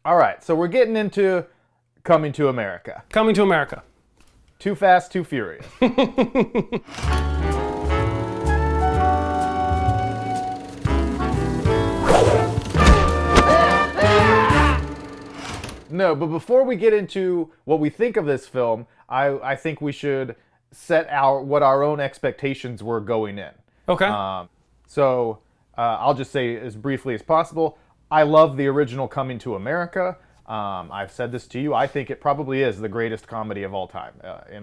All right, so we're getting into Coming to America. Coming to America. Too Fast, Too Furious. No, but before we get into what we think of this film, I think we should set what our own expectations were going in. Okay. So I'll just say as briefly as possible, I love the original Coming to America. I've said this to you. I think it probably is the greatest comedy of all time.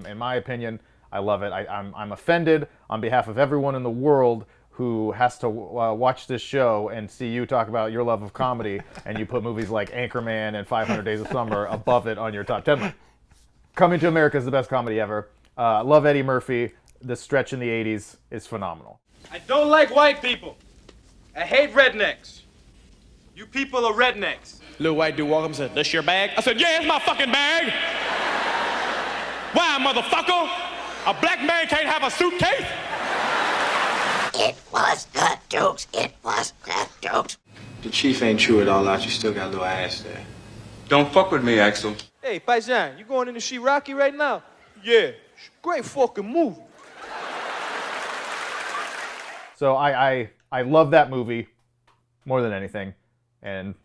In my opinion, I love it. I'm offended on behalf of everyone in the world who has to watch this show and see you talk about your love of comedy and you put movies like Anchorman and 500 Days of Summer above it on your top 10 list. Coming to America is the best comedy ever. Love Eddie Murphy. The stretch in the 80s is phenomenal. I don't like white people. I hate rednecks. You people are rednecks. Little white dude walked up and said, "This your bag?" I said, "Yeah, it's my fucking bag." Why, motherfucker? A black man can't have a suitcase? It was the Dukes. It was the Dukes. The chief ain't true it all out. You still got a little ass there. Don't fuck with me, Axel. Hey, Paisan, you going in to see Rocky right now? Yeah, great fucking movie. So I love that movie more than anything, and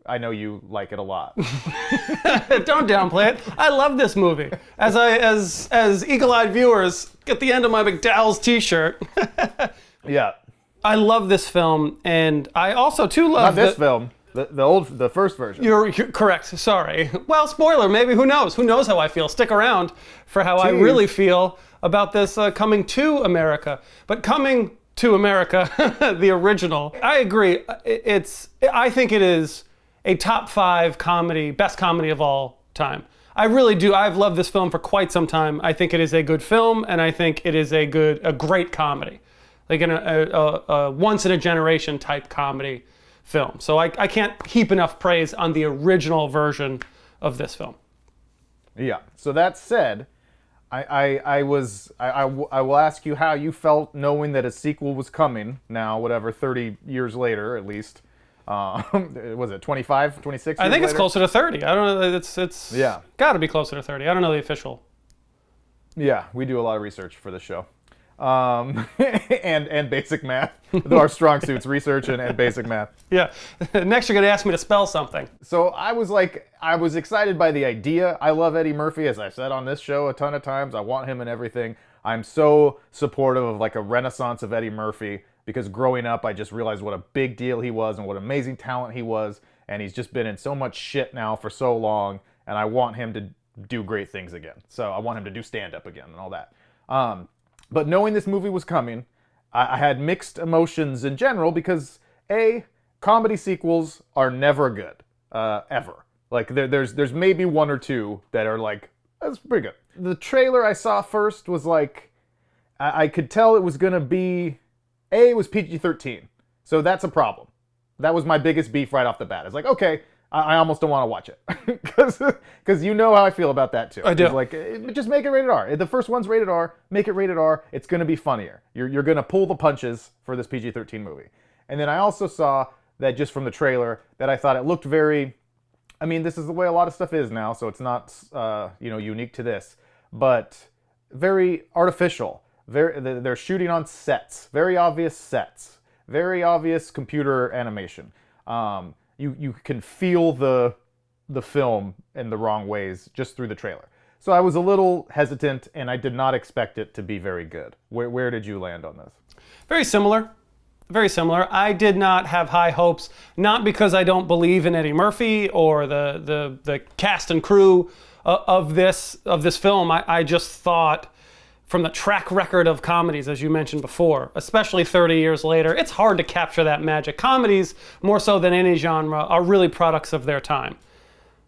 I know you like it a lot. Don't downplay it. I love this movie. As eagle-eyed viewers, get the end of my McDowell's t-shirt. Yeah. I love this film, and I also too love Not this film. The first version. You're correct. Sorry. Well, spoiler. Maybe who knows? Who knows how I feel? Stick around for how I really feel about this Coming to America. But Coming to America, the original. I agree. I think it is a top 5 comedy, best comedy of all time. I really do. I've loved this film for quite some time. I think it is a good film, and I think it is a great comedy, like a once in a generation type comedy film. So I can't heap enough praise on the original version of this film. Yeah. So that said, I will ask you how you felt knowing that a sequel was coming now, whatever, 30 years later at least. Was it 25, 26 I think years it's later? closer to 30. I don't know. It's yeah. Got to be closer to 30. I don't know the official. Yeah, we do a lot of research for this show. And basic math. Our strong suits, research and basic math. Yeah. Next you're going to ask me to spell something. So I was excited by the idea. I love Eddie Murphy, as I've said on this show a ton of times. I want him in everything. I'm so supportive of like a renaissance of Eddie Murphy because growing up I just realized what a big deal he was and what amazing talent he was, and he's just been in so much shit now for so long, and I want him to do great things again. So I want him to do stand-up again and all that. But knowing this movie was coming, I had mixed emotions in general because comedy sequels are never good, ever. Like there's maybe one or two that are like, that's pretty good. The trailer I saw first was like, I could tell it was gonna be, it was PG-13, so that's a problem. That was my biggest beef right off the bat. It's like, okay, I almost don't want to watch it because you know how I feel about that too. I do. It's like, just make it rated R. The first one's rated R. Make it rated R. It's going to be funnier. You're going to pull the punches for this PG-13 movie. And then I also saw that just from the trailer that I thought it looked very. I mean, this is the way a lot of stuff is now, so it's not unique to this, but very artificial. They're shooting on sets, very obvious sets, very obvious computer animation. You can feel the film in the wrong ways just through the trailer. So I was a little hesitant, and I did not expect it to be very good. Where did you land on this? Very similar. Very similar. I did not have high hopes, not because I don't believe in Eddie Murphy or the cast and crew of this film. I just thought, from the track record of comedies, as you mentioned before, especially 30 years later, it's hard to capture that magic. Comedies, more so than any genre, are really products of their time.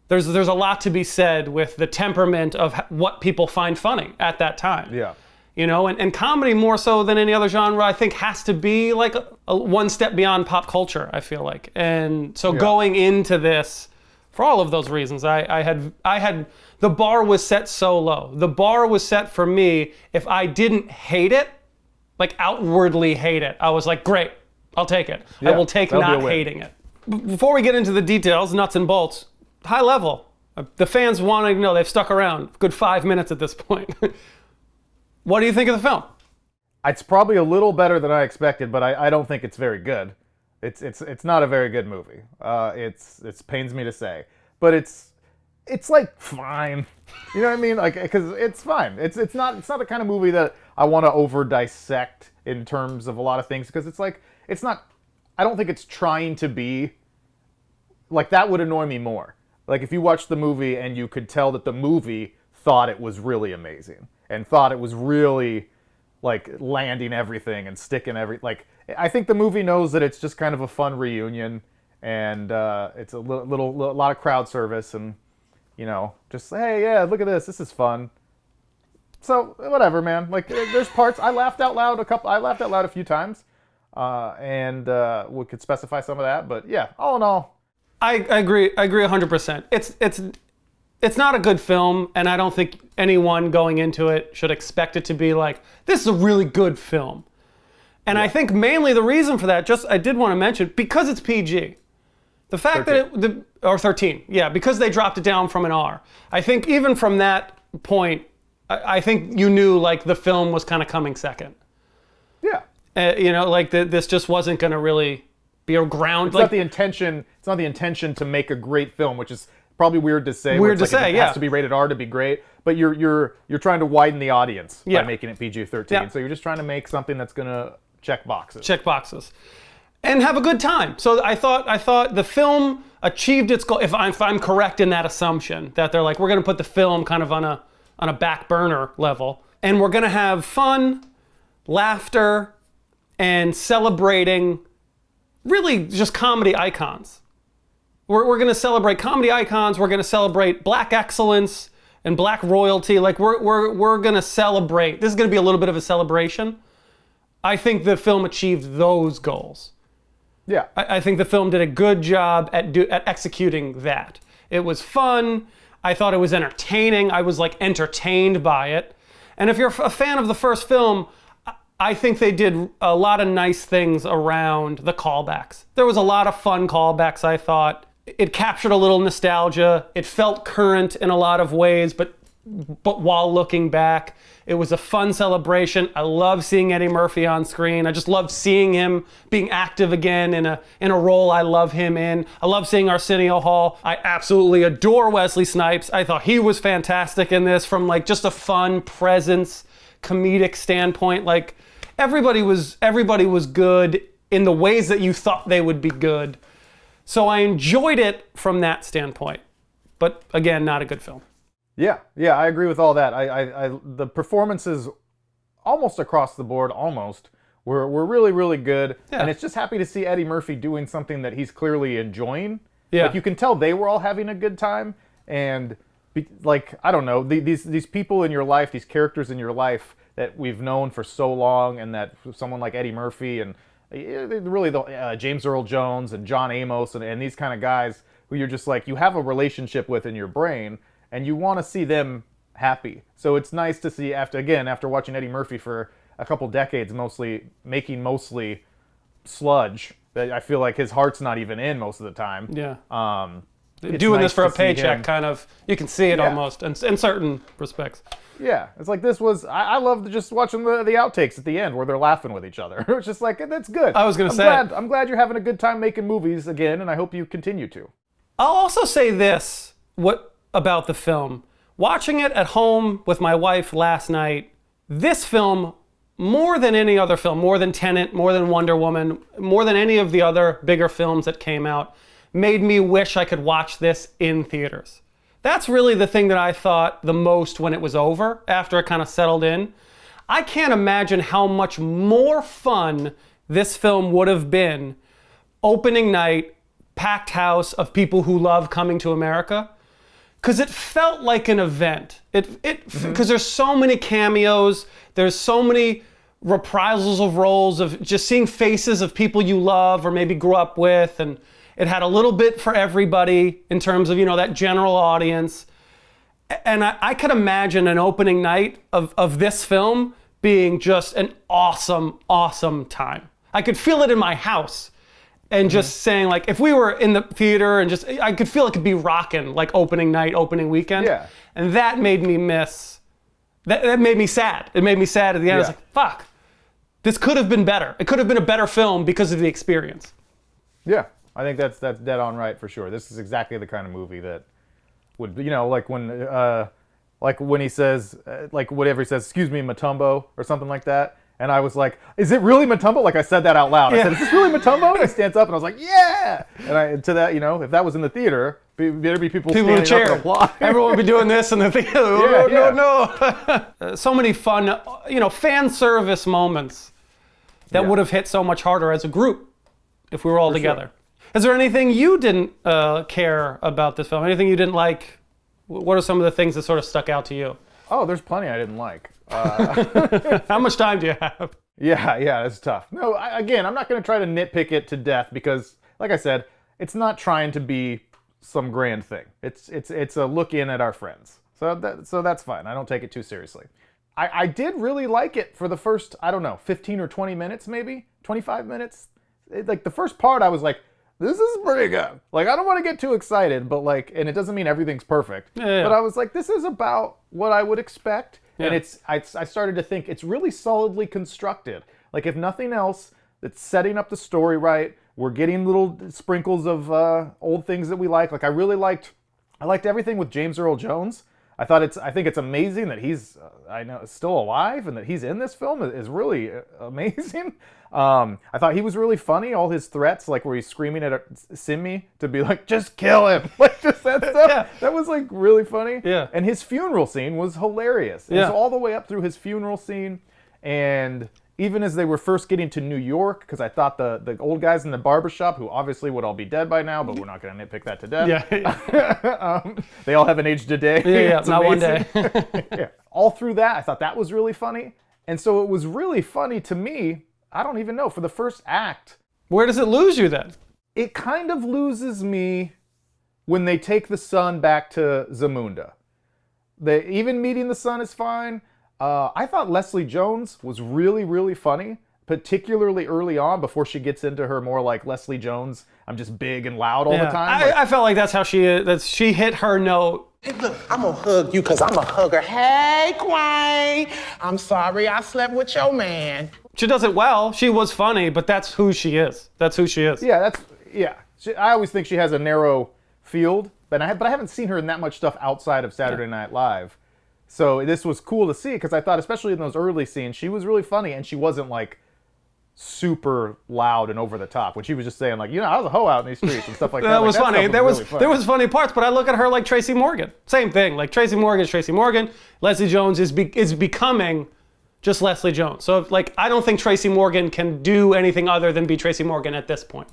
There's a lot to be said with the temperament of what people find funny at that time. Yeah. And comedy, more so than any other genre, I think has to be like a one step beyond pop culture, I feel like. And so going into this, for all of those reasons, I had the bar was set so low. The bar was set for me, if I didn't hate it, like outwardly hate it, I was like, great, I'll take it. Yeah, I will take not hating it. Before we get into the details, nuts and bolts, high level. The fans wanting to know, they've stuck around. Good 5 minutes at this point. What do you think of the film? It's probably a little better than I expected, but I don't think it's very good. It's not a very good movie. It pains me to say, but it's like fine. You know what I mean? Like, because it's fine. It's not the kind of movie that I want to over dissect in terms of a lot of things, because it's not. I don't think it's trying to be like that. Would annoy me more. Like if you watched the movie and you could tell that the movie thought it was really amazing and thought it was really like landing everything and sticking like I think the movie knows that it's just kind of a fun reunion, and it's a lot of crowd service, and just hey, yeah, look at this is fun. So whatever, man. Like there's parts I laughed out loud a few times, and we could specify some of that, but yeah, all in all, I agree 100%. It's not a good film, and I don't think anyone going into it should expect it to be like, this is a really good film. And I think mainly the reason for that, I did want to mention, because it's PG. The fact 13. Or 13, yeah, because they dropped it down from an R. I think even from that point, I think you knew like the film was kind of coming second. Yeah. This just wasn't going to really be a ground. It's not the intention. It's not the intention to make a great film, which is probably weird to say. Weird to say, it has to be rated R to be great, but you're trying to widen the audience by making it PG-13. Yeah. So you're just trying to make something that's gonna check boxes. And have a good time. So I thought the film achieved its goal. If I'm correct in that assumption, that they're like, we're gonna put the film kind of on a back burner level, and we're gonna have fun, laughter, and celebrating really just comedy icons. We're going to celebrate comedy icons. We're going to celebrate black excellence and black royalty. Like we're going to celebrate. This is going to be a little bit of a celebration. I think the film achieved those goals. Yeah. I think the film did a good job at executing that. It was fun. I thought it was entertaining. I was like entertained by it. And if you're a fan of the first film, I think they did a lot of nice things around the callbacks. There was a lot of fun callbacks, I thought. It captured a little nostalgia. It felt current in a lot of ways, but while looking back, it was a fun celebration. I love seeing Eddie Murphy on screen. I just love seeing him being active again in a role I love him in. I love seeing Arsenio Hall. I absolutely adore Wesley Snipes. I thought he was fantastic in this from like just a fun presence, comedic standpoint. Like everybody was good in the ways that you thought they would be good. So I enjoyed it from that standpoint. But again, not a good film. Yeah, I agree with all that. The performances almost across the board, were really, really good. Yeah. And it's just happy to see Eddie Murphy doing something that he's clearly enjoying. Yeah. Like you can tell they were all having a good time. And like, I don't know, these people in your life, these characters in your life that we've known for so long, and that someone like Eddie Murphy and really James Earl Jones and John Amos and these kind of guys who you're just like, you have a relationship with in your brain, and you want to see them happy. So it's nice to see after watching Eddie Murphy for a couple decades, mostly sludge that I feel like his heart's not even in most of the time. Yeah. Doing this for a paycheck, kind of, you can see it almost in certain respects. Yeah, it's like this was. I love just watching the outtakes at the end where they're laughing with each other. It's just like, that's good. I was gonna say, I'm glad you're having a good time making movies again, and I hope you continue to. I'll also say this about the film. Watching it at home with my wife last night, this film, more than any other film, more than Tenet, more than Wonder Woman, more than any of the other bigger films that came out, made me wish I could watch this in theaters. That's really the thing that I thought the most when it was over, after it kind of settled in. I can't imagine how much more fun this film would have been opening night, packed house of people who love coming to America. Because it felt like an event. Because there's so many cameos, there's so many reprisals of roles, of just seeing faces of people you love or maybe grew up with, and it had a little bit for everybody in terms of, that general audience. And I could imagine an opening night of this film being just an awesome, awesome time. I could feel it in my house. And just saying, like, if we were in the theater and just, I could feel it could be rocking, like opening night, opening weekend. Yeah. And that made me miss, that made me sad. It made me sad at the end. I was like, fuck, this could have been better. It could have been a better film because of the experience. Yeah, I think that's dead on right for sure. This is exactly the kind of movie that would, you know, like when he says, like whatever he says, excuse me, Matumbo, or something like that. And I was like, is it really Matumbo? Like I said that out loud. I said, is this really Matumbo? And he stands up and I was like, yeah! And to that, you know, if that was in the theater, there'd be people standing in the chair. up and applaud. Everyone would be doing this in the theater. No. So many fun, you know, fan service moments that would have hit so much harder as a group if we were all together. Sure. Is there anything you didn't care about this film? Anything you didn't like? What are some of the things that sort of stuck out to you? Oh, there's plenty I didn't like. How much time do you have? Yeah, it's tough. No, again, I'm not going to try to nitpick it to death because, like I said, it's not trying to be some grand thing. It's a look in at our friends. So that's fine. I don't take it too seriously. I did really like it for the first, I don't know, 15 or 20 minutes maybe, 25 minutes. Like the first part, I was like, this is pretty good. Like, I don't want to get too excited, but like, and it doesn't mean everything's perfect. Yeah. But I was like, this is about what I would expect. Yeah. And I started to think it's really solidly constructed. Like, if nothing else, it's setting up the story right. We're getting little sprinkles of old things that we like. Like, I liked everything with James Earl Jones. I think it's amazing that he's still alive and that he's in this film is really amazing. I thought he was really funny. All his threats, like where he's screaming at Simi to be like, just kill him, like just that stuff. Yeah. That was like really funny. Yeah. And his funeral scene was hilarious. It was all the way up through his funeral scene, and even as they were first getting to New York, because I thought the old guys in the barbershop, who obviously would all be dead by now, but we're not going to nitpick that to death. Yeah. They all haven't aged a day. Yeah, It's not one amazing. day. Yeah. All through that, I thought that was really funny. And so it was really funny to me, I don't even know, for the first act. Where does it lose you then? It kind of loses me when they take the son back to Zamunda. Even meeting the son is fine. I thought Leslie Jones was really, really funny, particularly early on before she gets into her more like Leslie Jones, I'm just big and loud all the time. I felt like that's how she hit her note. Hey, look, I'm gonna hug you because I'm a hugger. Hey, Quay, I'm sorry I slept with your man. She does it well. She was funny, but that's who she is. That's who she is. Yeah, I always think she has a narrow field, but I haven't seen her in that much stuff outside of Saturday Night Live. So this was cool to see because I thought, especially in those early scenes, she was really funny and she wasn't like super loud and over the top when she was just saying like, you know, I was a hoe out in these streets and stuff like that. That was like, funny. There was really there was funny parts, but I look at her like Tracy Morgan. Same thing. Like Tracy Morgan is Tracy Morgan. Leslie Jones is becoming just Leslie Jones. So like I don't think Tracy Morgan can do anything other than be Tracy Morgan at this point.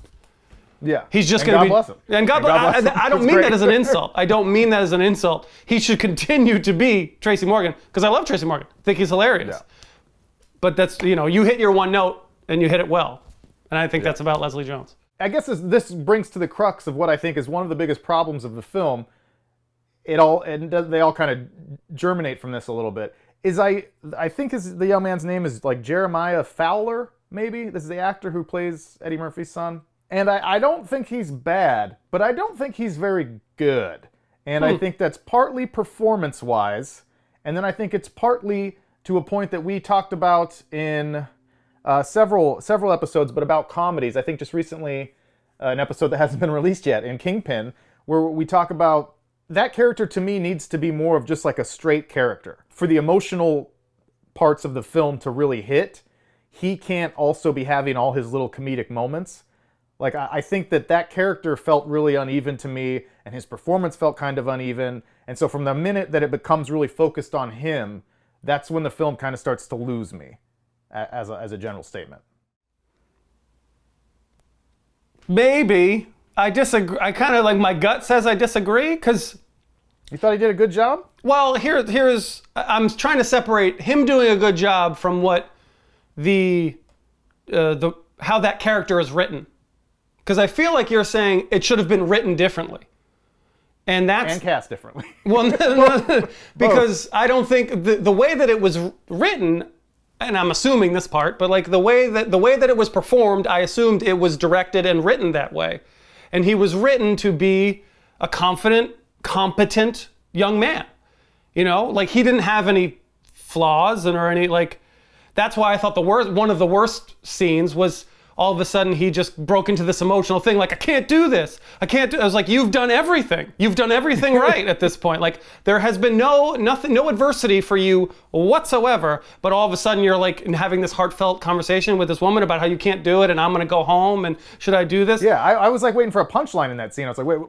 Yeah. He's just going to be. God bless him. And God bless him. I don't mean that as an insult. I don't mean that as an insult. He should continue to be Tracy Morgan because I love Tracy Morgan. I think he's hilarious. Yeah. But that's, you know, you hit your one note and you hit it well. And I think that's about Leslie Jones. I guess this brings to the crux of what I think is one of the biggest problems of the film. They all kind of germinate from this a little bit. I think the young man's name is like Jeremiah Fowler, maybe? This is the actor who plays Eddie Murphy's son. And I don't think he's bad, but I don't think he's very good. And I think that's partly performance-wise, and then I think it's partly to a point that we talked about in several episodes, but about comedies. I think just recently, an episode that hasn't been released yet, in Kingpin, where we talk about that character to me needs to be more of just like a straight character. For the emotional parts of the film to really hit, he can't also be having all his little comedic moments. Like, I think that character felt really uneven to me, and his performance felt kind of uneven. And so from the minute that it becomes really focused on him, that's when the film kind of starts to lose me, as a general statement. Maybe. I disagree. I kind of, like, my gut says I disagree, because... You thought he did a good job? Well, here's... I'm trying to separate him doing a good job from what how that character is written. Because I feel like you're saying it should have been written differently. And cast differently. Well, no, because I don't think the way that it was written, and I'm assuming this part, but like the way that it was performed, I assumed it was directed and written that way. And he was written to be a confident, competent young man. You know, like he didn't have any flaws or any like. That's why I thought one of the worst scenes was all of a sudden he just broke into this emotional thing like, I can't do this. I was like, you've done everything. You've done everything right at this point. Like there has been no adversity for you whatsoever, but all of a sudden you're like having this heartfelt conversation with this woman about how you can't do it and I'm gonna go home and should I do this? Yeah, I was like waiting for a punchline in that scene. I was like, wait,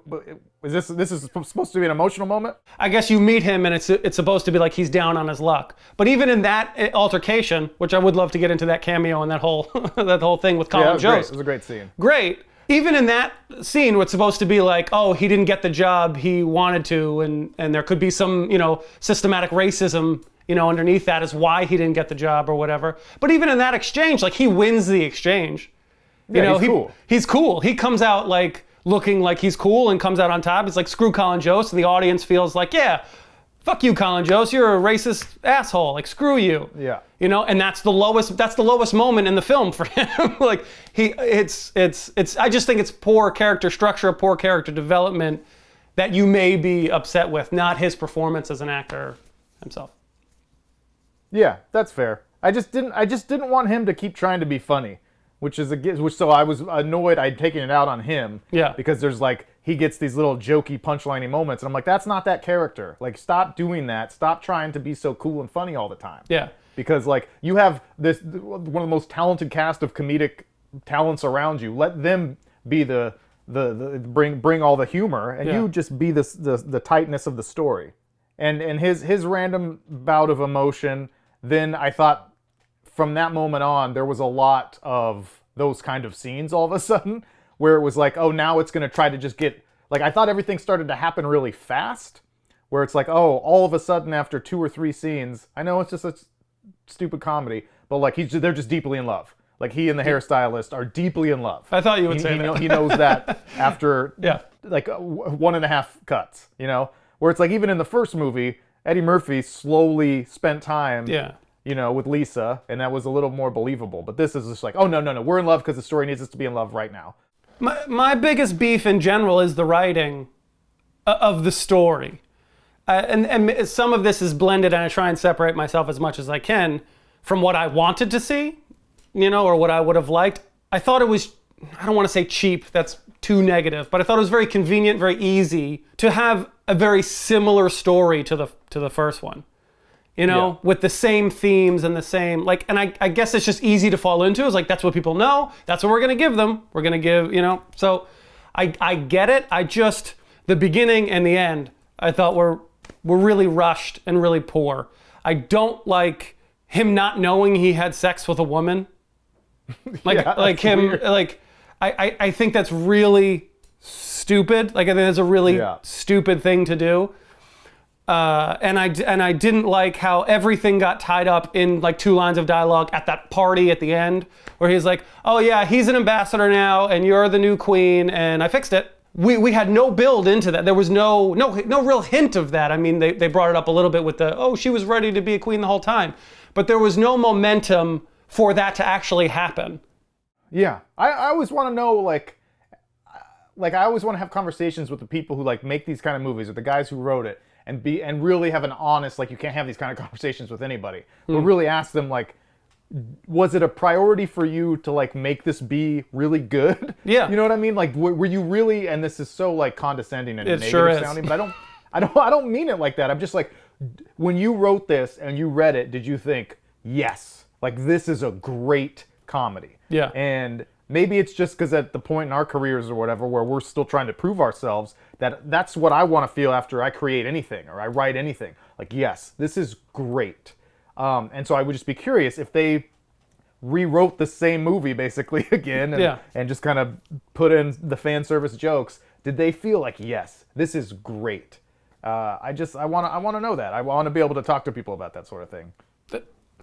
is this supposed to be an emotional moment? I guess you meet him and it's supposed to be like he's down on his luck. But even in that altercation, which I would love to get into that cameo and that whole that whole thing with Colin Jost. It was a great scene. Great. Even in that scene, what's supposed to be like, oh, he didn't get the job he wanted to, and there could be some, systematic racism, underneath that is why he didn't get the job or whatever. But even in that exchange, like he wins the exchange. He's cool. He's cool. He comes out like looking like he's cool and comes out on top. It's like screw Colin Jost, and the audience feels like, yeah, fuck you, Colin Jost. You're a racist asshole. Like screw you. Yeah. And that's the lowest moment in the film for him. Like it's I just think it's poor character structure, poor character development that you may be upset with, not his performance as an actor himself. Yeah, that's fair. I just didn't want him to keep trying to be funny, which so I was annoyed I'd taken it out on him. Yeah. Because there's like he gets these little jokey punchliney moments and I'm like, that's not that character. Like stop doing that. Stop trying to be so cool and funny all the time. Yeah. Because like you have one of the most talented cast of comedic talents around you. Let them be the bring all the humor, and you just be the tightness of the story. And his random bout of emotion. Then I thought from that moment on there was a lot of those kind of scenes all of a sudden where it was like, oh, now it's gonna try to just get like I thought everything started to happen really fast. Where it's like, oh, all of a sudden after 2 or 3 scenes, I know it's just a stupid comedy, but like they're just deeply in love. Like he and the hairstylist are deeply in love. I thought you would say that. He knows that after like 1.5 cuts, Where it's like even in the first movie, Eddie Murphy slowly spent time, with Lisa, and that was a little more believable. But this is just like, oh no, we're in love because the story needs us to be in love right now. My biggest beef in general is the writing of the story. And some of this is blended, and I try and separate myself as much as I can from what I wanted to see, or what I would have liked. I thought it was, I don't want to say cheap, that's too negative, but I thought it was very convenient, very easy to have a very similar story to the first one, with the same themes and the same, and I guess it's just easy to fall into. It's like, that's what people know. That's what we're going to give them. We're going to give, so I get it. I just, the beginning and the end, I thought were really rushed and really poor. I don't like him not knowing he had sex with a woman. Him, weird. I think that's really stupid. Like I think that's a really stupid thing to do. And I didn't like how everything got tied up in like 2 lines of dialogue at that party at the end, where he's like, oh yeah, he's an ambassador now, and you're the new queen, and I fixed it. We had no build into that. There was no real hint of that. I mean, they brought it up a little bit with she was ready to be a queen the whole time. But there was no momentum for that to actually happen. Yeah. I always want to know, like I always want to have conversations with the people who like make these kind of movies, or the guys who wrote it, and really have an honest, like you can't have these kind of conversations with anybody, but really ask them like, was it a priority for you to like make this be really good? Yeah. You know what I mean? Like, were you really? And this is so like condescending and negative sure sounding, but I don't mean it like that. I'm just like, when you wrote this and you read it, did you think, yes, like this is a great comedy? Yeah. And maybe it's just because at the point in our careers or whatever, where we're still trying to prove ourselves, that's what I want to feel after I create anything or I write anything. Like, yes, this is great. And so I would just be curious if they rewrote the same movie basically again and just kind of put in the fan service jokes. Did they feel like, yes, this is great? I want to know that. I want to be able to talk to people about that sort of thing.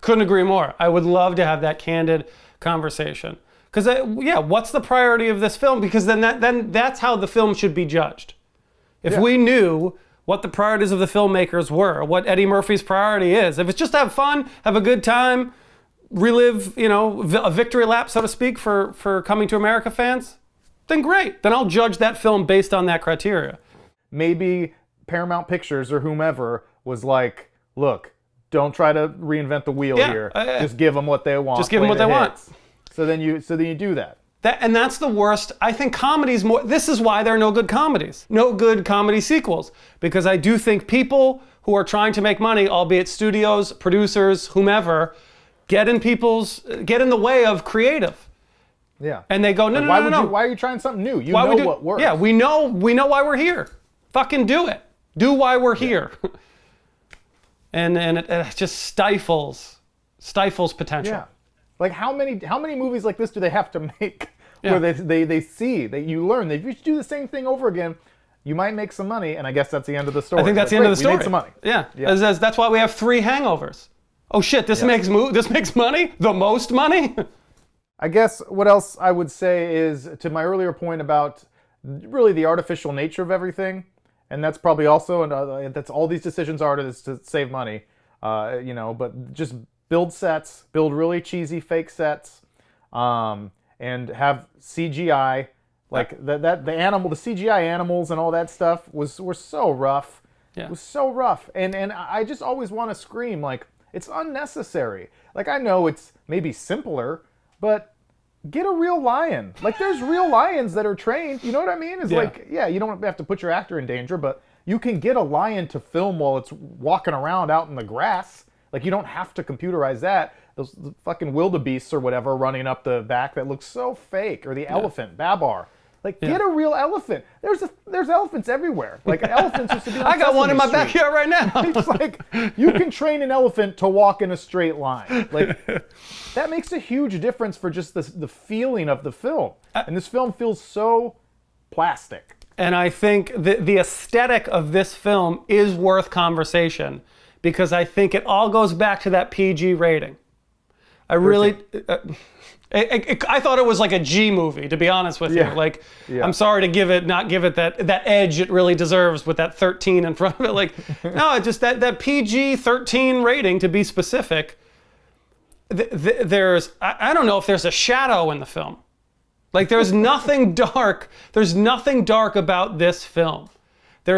Couldn't agree more. I would love to have that candid conversation. Because what's the priority of this film? Because then that's how the film should be judged. If we knew what the priorities of the filmmakers were, what Eddie Murphy's priority is. If it's just to have fun, have a good time, relive, a victory lap, so to speak, for Coming to America fans, then great. Then I'll judge that film based on that criteria. Maybe Paramount Pictures or whomever was like, look, don't try to reinvent the wheel here. Just give them what they want. Just give them what they want. So then you do that. And that's the worst. I think comedies more. This is why there are no good comedies, no good comedy sequels, because I do think people who are trying to make money, albeit studios, producers, whomever, get in the way of creative. Yeah. And they go, no. Why are you trying something new? You know what works. Yeah, we know why we're here. Fucking do it. Do why we're here. and it just stifles potential. Yeah. Like how many movies like this do they have to make where they see that you learn that if you do the same thing over again, you might make some money, and I guess that's the end of the story. I think that's the end of the story. We made some money. Yeah. That's why we have 3 hangovers. Oh shit, this makes money? The most money? I guess what else I would say is, to my earlier point about really the artificial nature of everything, and that's probably also, and that's all these decisions are to save money, but just build sets, build really cheesy fake sets, and have CGI, like the CGI animals and all that stuff were so rough. Yeah. It was so rough, and I just always want to scream, like, it's unnecessary. Like, I know it's maybe simpler, but get a real lion. Like, there's real lions that are trained. You know what I mean? You don't have to put your actor in danger, but you can get a lion to film while it's walking around out in the grass. Like, you don't have to computerize that. Those fucking wildebeests or whatever running up the back that looks so fake. Or the elephant, Babar. Like, get a real elephant. There's elephants everywhere. Like, elephants used to be on I got one in my Sesame Street. backyard right now. It's like, you can train an elephant to walk in a straight line. Like, that makes a huge difference for just the feeling of the film. And this film feels so plastic. And I think the aesthetic of this film is worth conversation, because I think it all goes back to that PG rating. I really... I thought it was like a G movie, to be honest with you. Like, I'm sorry to not give it that edge it really deserves with that 13 in front of it. Like, no, just that PG-13 rating, to be specific. I don't know if there's a shadow in the film. Like, there's nothing dark. There's nothing dark about this film. It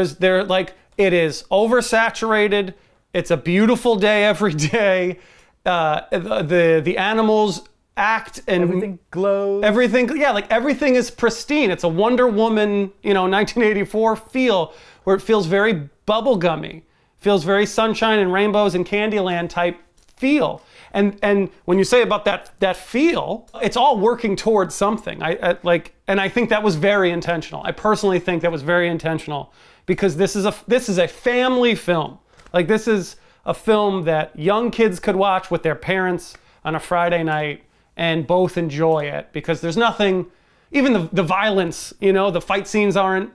is oversaturated. It's a beautiful day every day. The animals act and everything glows. Everything is pristine. It's a Wonder Woman, 1984 feel, where it feels very bubblegummy, feels very sunshine and rainbows and Candyland type feel. And when you say about that feel, it's all working towards something. And I think that was very intentional. I personally think that was very intentional, because this is a family film. Like, this is a film that young kids could watch with their parents on a Friday night and both enjoy it, because there's nothing, even the violence, the fight scenes aren't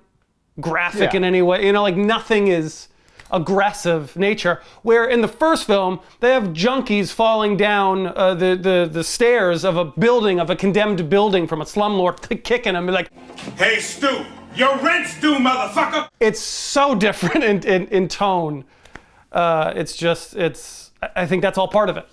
graphic in any way, like, nothing is aggressive nature, where in the first film they have junkies falling down the stairs of a condemned building from a slumlord, kicking them like, Hey, Stu, your rent's due, motherfucker! It's so different in tone. I think that's all part of it.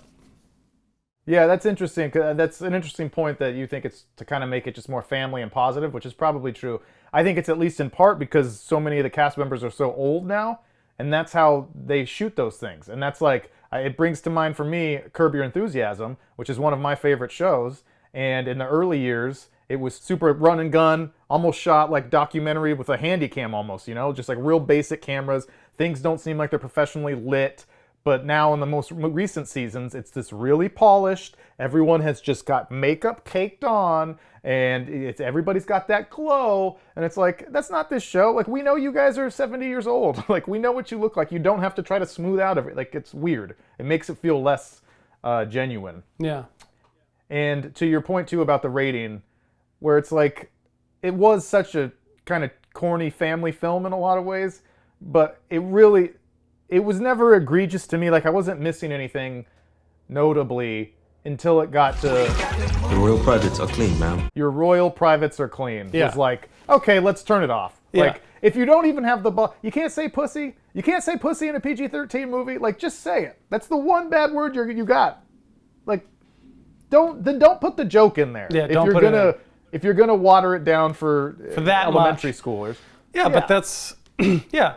Yeah, that's interesting. That's an interesting point, that you think it's to kind of make it just more family and positive, which is probably true. I think it's at least in part because so many of the cast members are so old now, and that's how they shoot those things. And that's like, it brings to mind for me Curb Your Enthusiasm, which is one of my favorite shows. And in the early years, it was super run and gun, almost shot like documentary with a handy cam almost, just like real basic cameras. Things don't seem like they're professionally lit. But now in the most recent seasons, it's this really polished. Everyone has just got makeup caked on, and everybody's got that glow. And it's like, that's not this show. Like, we know you guys are 70 years old. Like, we know what you look like. You don't have to try to smooth out everything. Like, it's weird. It makes it feel less genuine. Yeah. And to your point too about the rating, where it's like, it was such a kind of corny family film in a lot of ways, but it was never egregious to me. Like, I wasn't missing anything notably until it got to... The royal privates are clean, man. Your royal privates are clean. Yeah. It's like, okay, let's turn it off. Yeah. Like, if you don't even have you can't say pussy. You can't say pussy in a PG-13 movie. Like, just say it. That's the one bad word you got. Like, don't put the joke in there. Yeah, if don't you're put it gonna in. If you're gonna water it down for that elementary much. schoolers. Yeah, but that's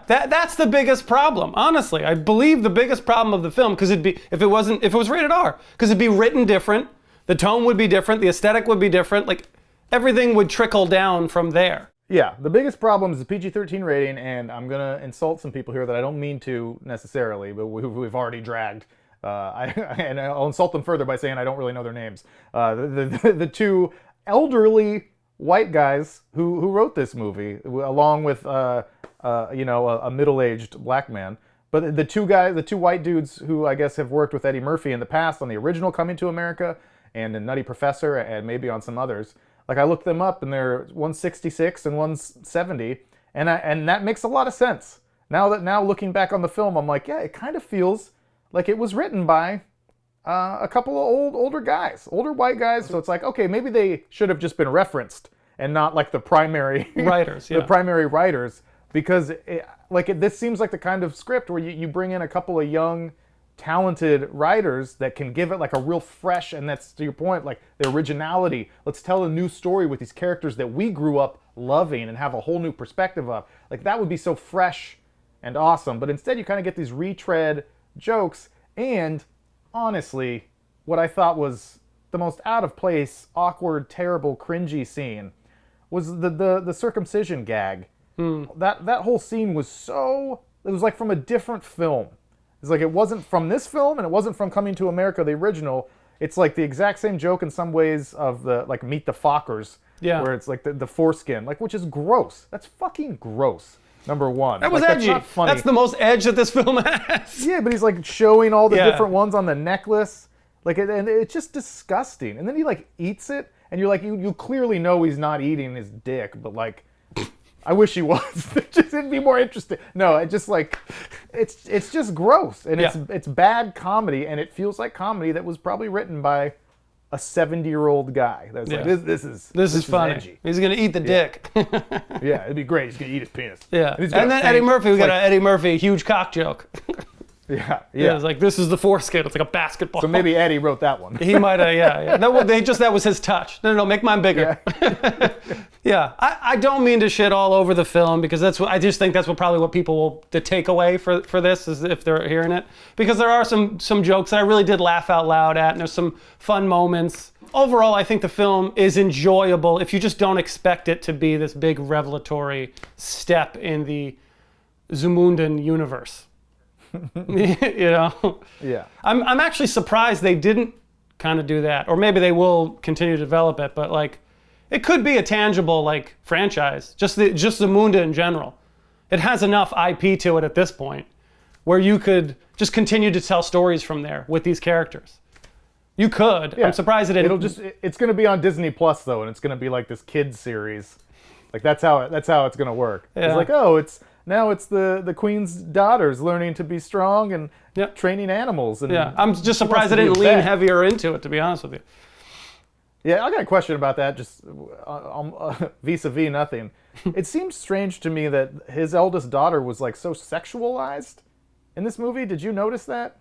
that's the biggest problem. Honestly, I believe the biggest problem of the film, because if it was rated R, because it'd be written different, the tone would be different, the aesthetic would be different, like everything would trickle down from there. Yeah, the biggest problem is the PG-13 rating, and I'm gonna insult some people here that I don't mean to necessarily, but we've already dragged. And I'll insult them further by saying I don't really know their names. The two elderly white guys who wrote this movie, along with a middle-aged black man. But the two white dudes who I guess have worked with Eddie Murphy in the past on the original Coming to America and in Nutty Professor and maybe on some others. Like I looked them up and they're 166 and 170, and that makes a lot of sense. Now looking back on the film, I'm like, yeah, it kind of feels like it was written by a couple of older guys, older white guys. So it's like, okay, maybe they should have just been referenced and not like the primary writers, the primary writers, because this seems like the kind of script where you bring in a couple of young, talented writers that can give it like a real fresh, and that's to your point, like the originality. Let's tell a new story with these characters that we grew up loving and have a whole new perspective of. Like that would be so fresh and awesome. But instead you kind of get these retread jokes, and honestly, what I thought was the most out of place, awkward, terrible, cringy scene was the circumcision gag. That whole scene was it was like from a different film. It's like it wasn't from this film, and it wasn't from Coming to America, the original. It's like the exact same joke in some ways of the like Meet the Fockers, where it's like the foreskin, like, which is gross. That's fucking gross. Number one. That was edgy. That's not funny. That's the most edge that this film has. Yeah, but he's like showing all the different ones on the necklace, like, and it's just disgusting. And then he like eats it, and you're like, you clearly know he's not eating his dick, but like, I wish he was. It'd be more interesting. No, it just like, it's just gross, and it's bad comedy, and it feels like comedy that was probably written by a 70-year-old guy. That's like, this is funny. Edgy. He's gonna eat the dick. Yeah, it'd be great. He's gonna eat his penis. Yeah, and then Eddie Murphy. We got an Eddie Murphy huge cock joke. Yeah. It's like, this is the foreskin. It's like a basketball. So maybe Eddie wrote that one. He might have, yeah. That was his touch. No, make mine bigger. Yeah. I don't mean to shit all over the film, because I just think that's probably what people will, the takeaway for this is if they're hearing it. Because there are some jokes that I really did laugh out loud at, and there's some fun moments. Overall, I think the film is enjoyable if you just don't expect it to be this big revelatory step in the Zumundan universe. Yeah. I'm actually surprised they didn't kind of do that, or maybe they will continue to develop it. But like, it could be a tangible like franchise. Just Zamunda in general. It has enough IP to it at this point, where you could just continue to tell stories from there with these characters. You could. Yeah. I'm surprised it didn't. It's going to be on Disney Plus though, and it's going to be like this kids series. Like that's how it's going to work. Yeah. It's like, now it's the queen's daughters learning to be strong and training animals. And I'm just surprised they didn't lean heavier into it, to be honest with you. Yeah, I got a question about that, just vis-a-vis nothing. It seems strange to me that his eldest daughter was like so sexualized in this movie. Did you notice that?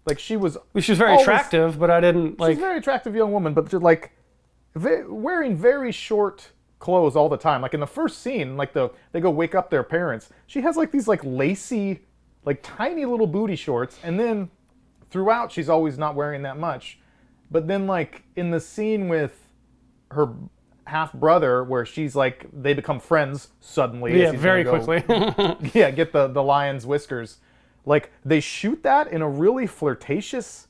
Like she was very attractive, but I didn't like. She's a very attractive young woman, but just like wearing very short clothes all the time. Like in the first scene, like they go wake up their parents. She has like these like lacy, like tiny little booty shorts, and then throughout she's always not wearing that much. But then like in the scene with her half brother, where she's like they become friends suddenly. Yeah, very quickly. Yeah, get the lion's whiskers. Like they shoot that in a really flirtatious,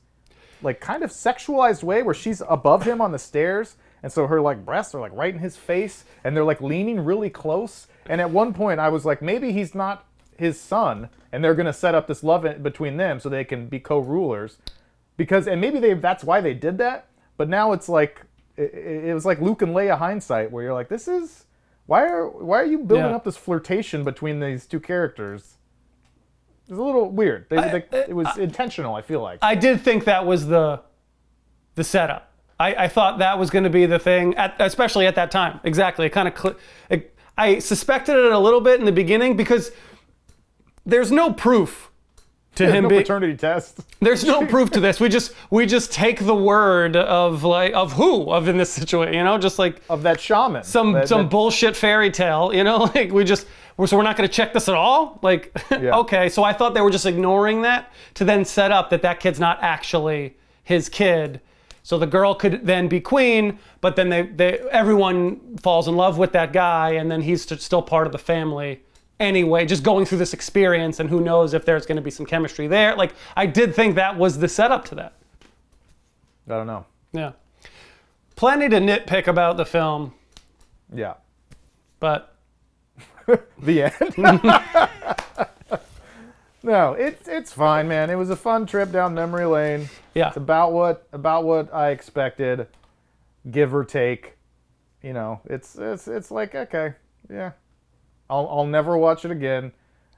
like kind of sexualized way, where she's above him on the stairs. And so her like breasts are like right in his face, and they're like leaning really close. And at one point I was like, maybe he's not his son, and they're gonna set up this love between them so they can be co-rulers. And maybe that's why they did that. But now it's like it was like Luke and Leia hindsight, where you're like, why are you building up this flirtation between these two characters? It's a little weird. It was intentional, I feel like. I did think that was the setup. I thought that was going to be the thing, especially at that time. Exactly. It kind of I suspected it a little bit in the beginning, because there's no proof to There's him no being. paternity test. There's no proof to this. We just take the word of in this situation, you know, just like Of that shaman. some bullshit fairy tale, you know, like so we're not going to check this at all? Like, Yeah. okay, so I thought they were just ignoring that to then set up that kid's not actually his kid. So the girl could then be queen, but then everyone falls in love with that guy, and then he's still part of the family anyway, just going through this experience, and who knows if there's going to be some chemistry there. Like, I did think that was the setup to that. I don't know. Yeah. Plenty to nitpick about the film, Yeah. but... The end. No, it's fine, man. It was a fun trip down memory lane. Yeah. It's about what I expected, give or take. You know, it's like, okay, yeah. I'll never watch it again.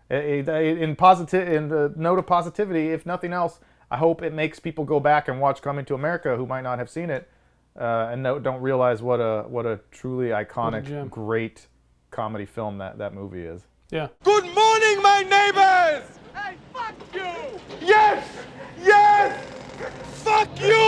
In the note of positivity, if nothing else, I hope it makes people go back and watch Coming to America who might not have seen it, and don't realize what a truly iconic, great comedy film that movie is. Yeah. Good morning, my neighbors! Hey, fuck you! Yes! Yes! Fuck you!